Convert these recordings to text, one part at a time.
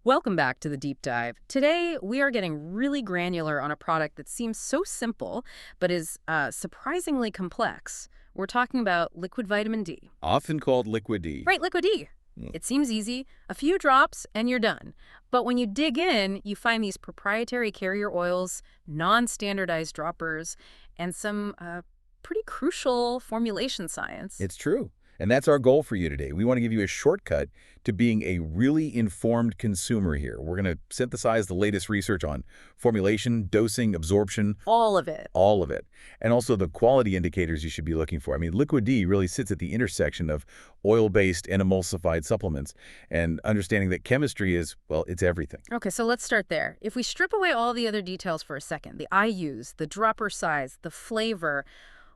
Welcome back to the deep dive. Today, we are getting really granular on a product that seems so simple, but is surprisingly complex. We're talking about liquid vitamin D. Often called liquid D. Right, liquid D. It seems easy. A few drops and you're done. But when you dig in, you find these proprietary carrier oils, non-standardized droppers, and some pretty crucial formulation science. It's true. And that's our goal for you today. We want to give you a shortcut to being a really informed consumer here. We're going to synthesize the latest research on formulation, dosing, absorption. All of it. All of it. And also the quality indicators you should be looking for. I mean, liquid D really sits at the intersection of oil-based and emulsified supplements. And understanding that chemistry is, well, it's everything. Okay, so let's start there. If we strip away all the other details for a second, the IUs, the dropper size, the flavor,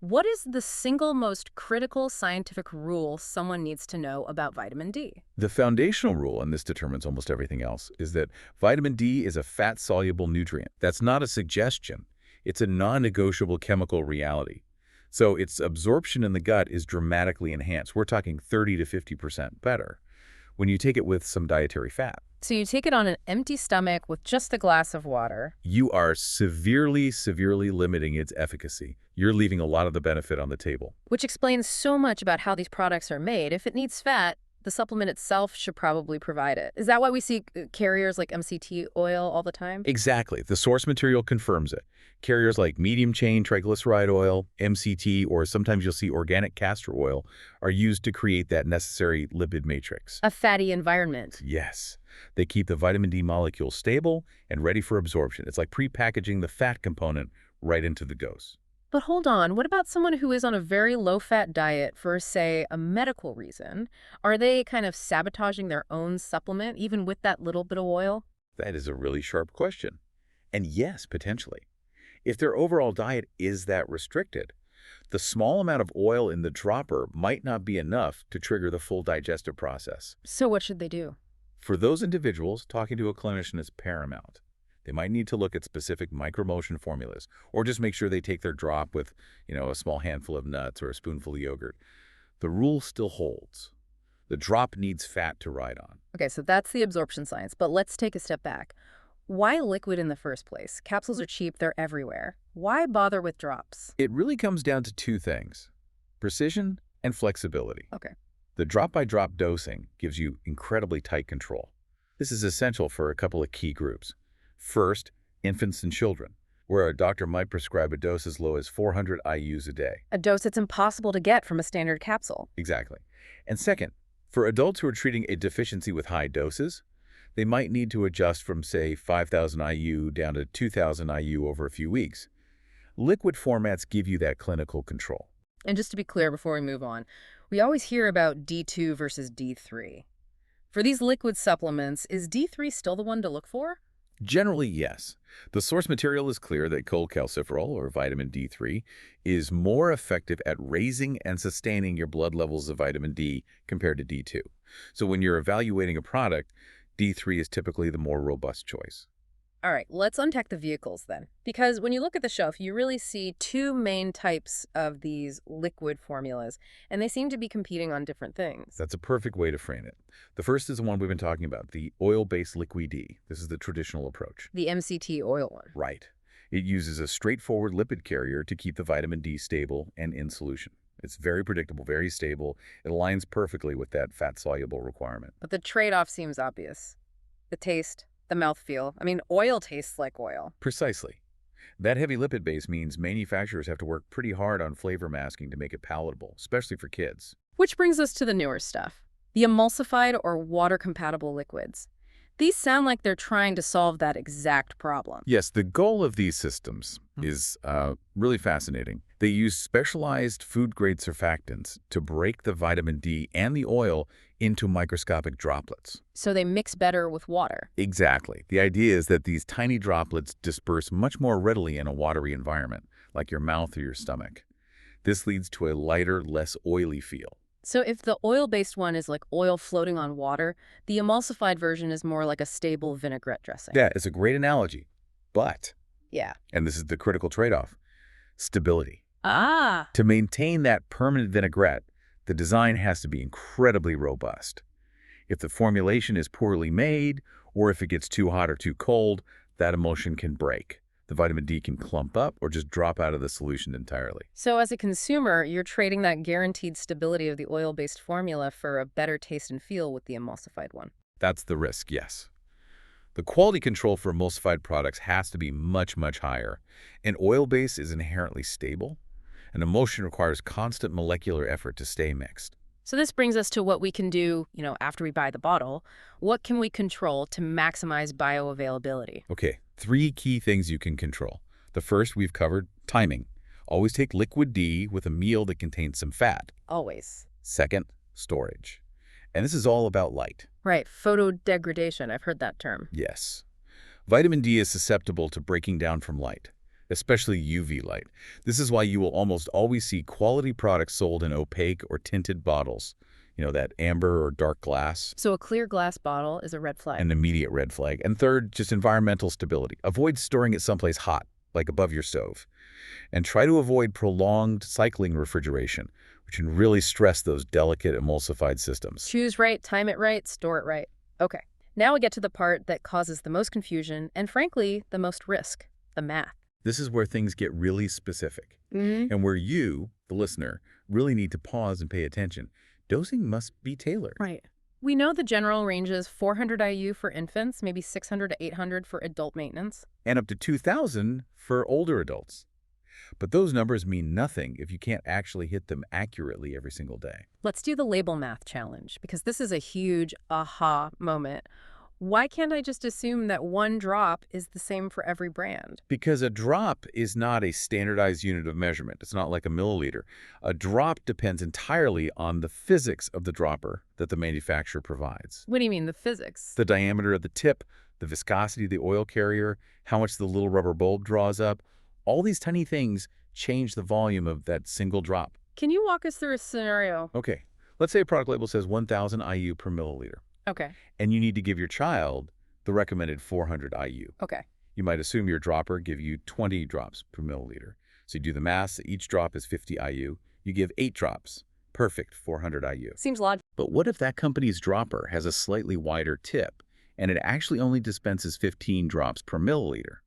what is the single most critical scientific rule someone needs to know about vitamin D? The foundational rule, and this determines almost everything else, is that vitamin D is a fat-soluble nutrient. That's not a suggestion. It's a non-negotiable chemical reality. So its absorption in the gut is dramatically enhanced. We're talking 30 to 50% better when you take it with some dietary fat. So you take it on an empty stomach with just a glass of water. You are severely limiting its efficacy. You're leaving a lot of the benefit on the table. Which explains so much about how these products are made. If it needs fat, the supplement itself should probably provide it. Is that why we see carriers like MCT oil all the time? Exactly. The source material confirms it. Carriers like medium-chain triglyceride oil, MCT, or sometimes you'll see organic castor oil are used to create that necessary lipid matrix. A fatty environment. Yes. They keep the vitamin D molecule stable and ready for absorption. It's like pre-packaging the fat component right into the dose. But hold on, what about someone who is on a very low-fat diet for, say, a medical reason? Are they kind of sabotaging their own supplement, even with that little bit of oil? That is a really sharp question. And yes, potentially. If their overall diet is that restricted, the small amount of oil in the dropper might not be enough to trigger the full digestive process. So what should they do? For those individuals, talking to a clinician is paramount. They might need to look at specific micromotion formulas, or just make sure they take their drop with, a small handful of nuts or a spoonful of yogurt. The rule still holds. The drop needs fat to ride on. Okay, so that's the absorption science, but let's take a step back. Why liquid in the first place? Capsules are cheap, they're everywhere. Why bother with drops? It really comes down to two things: precision and flexibility. Okay. The drop-by-drop dosing gives you incredibly tight control. This is essential for a couple of key groups. First, infants and children, where a doctor might prescribe a dose as low as 400 IUs a day. A dose that's impossible to get from a standard capsule. Exactly. And second, for adults who are treating a deficiency with high doses, they might need to adjust from, say, 5,000 IU down to 2,000 IU over a few weeks. Liquid formats give you that clinical control. And just to be clear before we move on, we always hear about D2 versus D3. For these liquid supplements, is D3 still the one to look for? Generally, yes. The source material is clear that cholecalciferol, or vitamin D3, is more effective at raising and sustaining your blood levels of vitamin D compared to D2. So when you're evaluating a product, D3 is typically the more robust choice. All right, let's unpack the vehicles then. Because when you look at the shelf, you really see two main types of these liquid formulas, and they seem to be competing on different things. That's a perfect way to frame it. The first is the one we've been talking about, the oil-based liquid D. This is the traditional approach. The MCT oil one. Right. It uses a straightforward lipid carrier to keep the vitamin D stable and in solution. It's very predictable, very stable. It aligns perfectly with that fat-soluble requirement. But the trade-off seems obvious. The taste, the mouthfeel. I mean, oil tastes like oil. Precisely. That heavy lipid base means manufacturers have to work pretty hard on flavor masking to make it palatable, especially for kids. Which brings us to the newer stuff, the emulsified or water-compatible liquids. These sound like they're trying to solve that exact problem. Yes, the goal of these systems is really fascinating. They use specialized food-grade surfactants to break the vitamin D and the oil into microscopic droplets. So they mix better with water. Exactly. The idea is that these tiny droplets disperse much more readily in a watery environment, like your mouth or your stomach. This leads to a lighter, less oily feel. So if the oil-based one is like oil floating on water, the emulsified version is more like a stable vinaigrette dressing. Yeah, it's a great analogy. But, yeah, and this is the critical trade-off, stability. Ah. To maintain that permanent vinaigrette, the design has to be incredibly robust. If the formulation is poorly made Or if it gets too hot or too cold, that emulsion can break. The vitamin D can clump up or just drop out of the solution entirely. So as a consumer, you're trading that guaranteed stability of the oil-based formula for a better taste and feel with the emulsified one. That's the risk, yes. The quality control for emulsified products has to be much, much higher. An oil base is inherently stable. An emulsion requires constant molecular effort to stay mixed. So this brings us to what we can do, after we buy the bottle. What can we control to maximize bioavailability? Okay, 3 key things you can control. The first we've covered, timing. Always take liquid D with a meal that contains some fat. Always. Second, storage. And this is all about light. Right, photodegradation. I've heard that term. Yes. Vitamin D is susceptible to breaking down from light, especially UV light. This is why you will almost always see quality products sold in opaque or tinted bottles. That amber or dark glass. So a clear glass bottle is a red flag. An immediate red flag. And third, just environmental stability. Avoid storing it someplace hot, like above your stove. And try to avoid prolonged cycling refrigeration, which can really stress those delicate emulsified systems. Choose right, time it right, store it right. Okay, now we get to the part that causes the most confusion and, frankly, the most risk, the math. This is where things get really specific. And where you, the listener, really need to pause and pay attention. Dosing must be tailored. Right. We know the general range is 400 IU for infants, maybe 600 to 800 for adult maintenance. And up to 2,000 for older adults. But those numbers mean nothing if you can't actually hit them accurately every single day. Let's do the label math challenge, because this is a huge aha moment. Why can't I just assume that one drop is the same for every brand? Because a drop is not a standardized unit of measurement. It's not like a milliliter. A drop depends entirely on the physics of the dropper that the manufacturer provides. What do you mean, the physics? The diameter of the tip, the viscosity of the oil carrier, how much the little rubber bulb draws up. All these tiny things change the volume of that single drop. Can you walk us through a scenario? Okay, let's say a product label says 1,000 IU per milliliter. Okay. And you need to give your child the recommended 400 IU. Okay. You might assume your dropper give you 20 drops per milliliter. So you do the math, each drop is 50 IU. You give 8 drops. Perfect, 400 IU. Seems logical. But what if that company's dropper has a slightly wider tip and it actually only dispenses 15 drops per milliliter?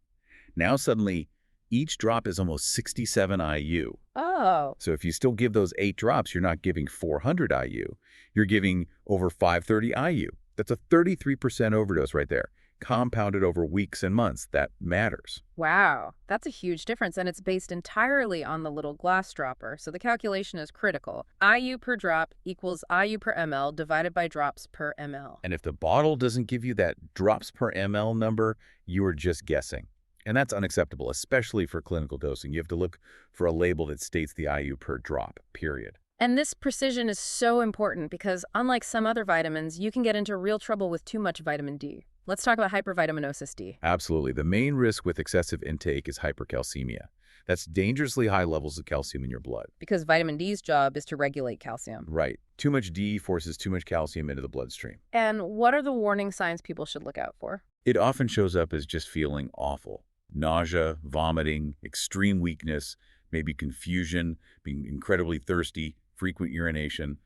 Now suddenly, each drop is almost 67 IU. Oh. So if you still give those 8 drops, you're not giving 400 IU. You're giving over 530 IU. That's a 33% overdose right there, compounded over weeks and months. That matters. Wow, that's a huge difference, and it's based entirely on the little glass dropper, so the calculation is critical. IU per drop equals IU per ml divided by drops per ml. And if the bottle doesn't give you that drops per ml number, you are just guessing. And that's unacceptable, especially for clinical dosing. You have to look for a label that states the IU per drop, period. And this precision is so important because, unlike some other vitamins, you can get into real trouble with too much vitamin D. Let's talk about hypervitaminosis D. Absolutely. The main risk with excessive intake is hypercalcemia. That's dangerously high levels of calcium in your blood. Because vitamin D's job is to regulate calcium. Right. Too much D forces too much calcium into the bloodstream. And what are the warning signs people should look out for? It often shows up as just feeling awful. Nausea, vomiting, extreme weakness, maybe confusion, being incredibly thirsty, frequent urination.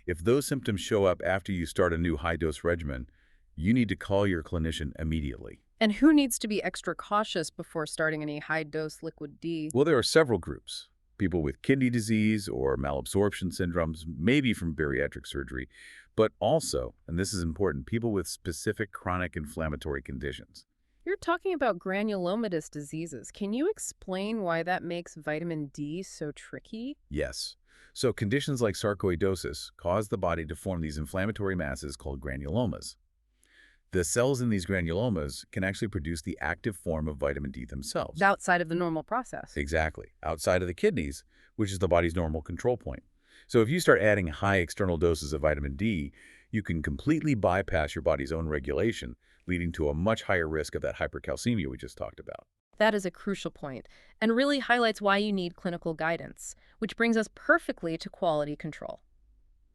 If those symptoms show up after you start a new high-dose regimen, you need to call your clinician immediately. And who needs to be extra cautious before starting any high-dose liquid D? Well, there are several groups. People with kidney disease or malabsorption syndromes, maybe from bariatric surgery, but also, and this is important, people with specific chronic inflammatory conditions. You're talking about granulomatous diseases. Can you explain why that makes vitamin D so tricky? Yes. So conditions like sarcoidosis cause the body to form these inflammatory masses called granulomas. The cells in these granulomas can actually produce the active form of vitamin D themselves. Outside of the normal process. Exactly. Outside of the kidneys, which is the body's normal control point. So if you start adding high external doses of vitamin D, you can completely bypass your body's own regulation, leading to a much higher risk of that hypercalcemia we just talked about. That is a crucial point, and really highlights why you need clinical guidance, which brings us perfectly to quality control.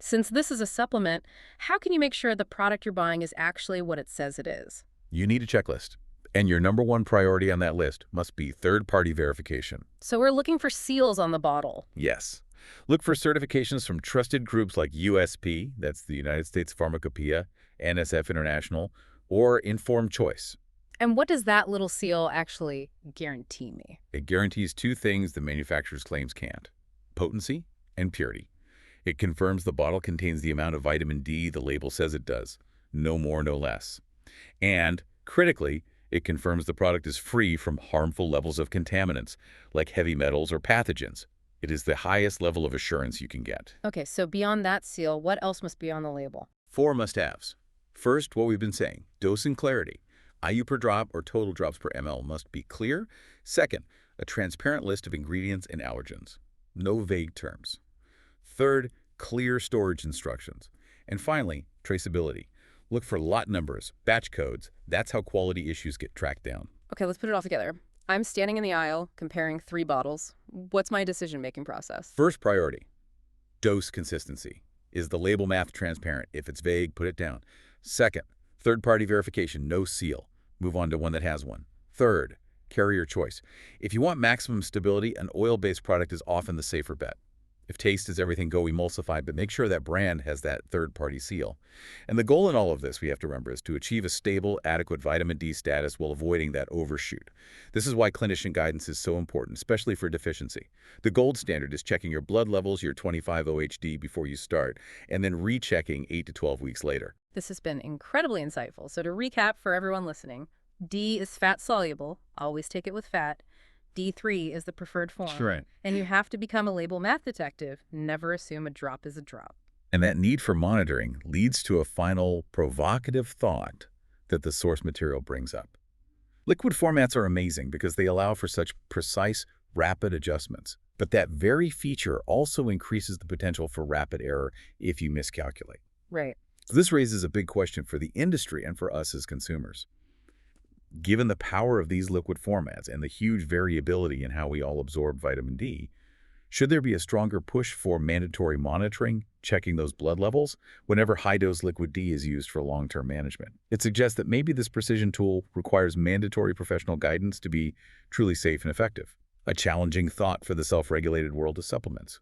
Since this is a supplement, how can you make sure the product you're buying is actually what it says it is? You need a checklist, and your number one priority on that list must be third-party verification. So we're looking for seals on the bottle. Yes. Look for certifications from trusted groups like USP, that's the United States Pharmacopoeia, NSF International, or informed choice. And what does that little seal actually guarantee me? It guarantees two things the manufacturer's claims can't: potency and purity. It confirms the bottle contains the amount of vitamin D the label says it does, no more, no less. And, critically, it confirms the product is free from harmful levels of contaminants, like heavy metals or pathogens. It is the highest level of assurance you can get. Okay, so beyond that seal, what else must be on the label? 4 must-haves. First, what we've been saying, dose and clarity. IU per drop or total drops per ml must be clear. Second, a transparent list of ingredients and allergens. No vague terms. Third, clear storage instructions. And finally, traceability. Look for lot numbers, batch codes. That's how quality issues get tracked down. Okay, let's put it all together. I'm standing in the aisle comparing 3 bottles. What's my decision-making process? First priority, dose consistency. Is the label math transparent? If it's vague, put it down. Second, third-party verification, no seal. Move on to one that has one. Third, carrier choice. If you want maximum stability, an oil-based product is often the safer bet. If taste is everything, go emulsified, but make sure that brand has that third-party seal. And the goal in all of this, we have to remember, is to achieve a stable, adequate vitamin D status while avoiding that overshoot. This is why clinician guidance is so important, especially for deficiency. The gold standard is checking your blood levels, your 25-OHD before you start, and then rechecking 8 to 12 weeks later. This has been incredibly insightful. So to recap for everyone listening, D is fat-soluble. Always take it with fat. D3 is the preferred form. That's right. And you have to become a label math detective. Never assume a drop is a drop. And that need for monitoring leads to a final provocative thought that the source material brings up. Liquid formats are amazing because they allow for such precise, rapid adjustments. But that very feature also increases the potential for rapid error if you miscalculate. Right. So this raises a big question for the industry and for us as consumers. Given the power of these liquid formats and the huge variability in how we all absorb vitamin D, should there be a stronger push for mandatory monitoring, checking those blood levels, whenever high-dose liquid D is used for long-term management? It suggests that maybe this precision tool requires mandatory professional guidance to be truly safe and effective. A challenging thought for the self-regulated world of supplements.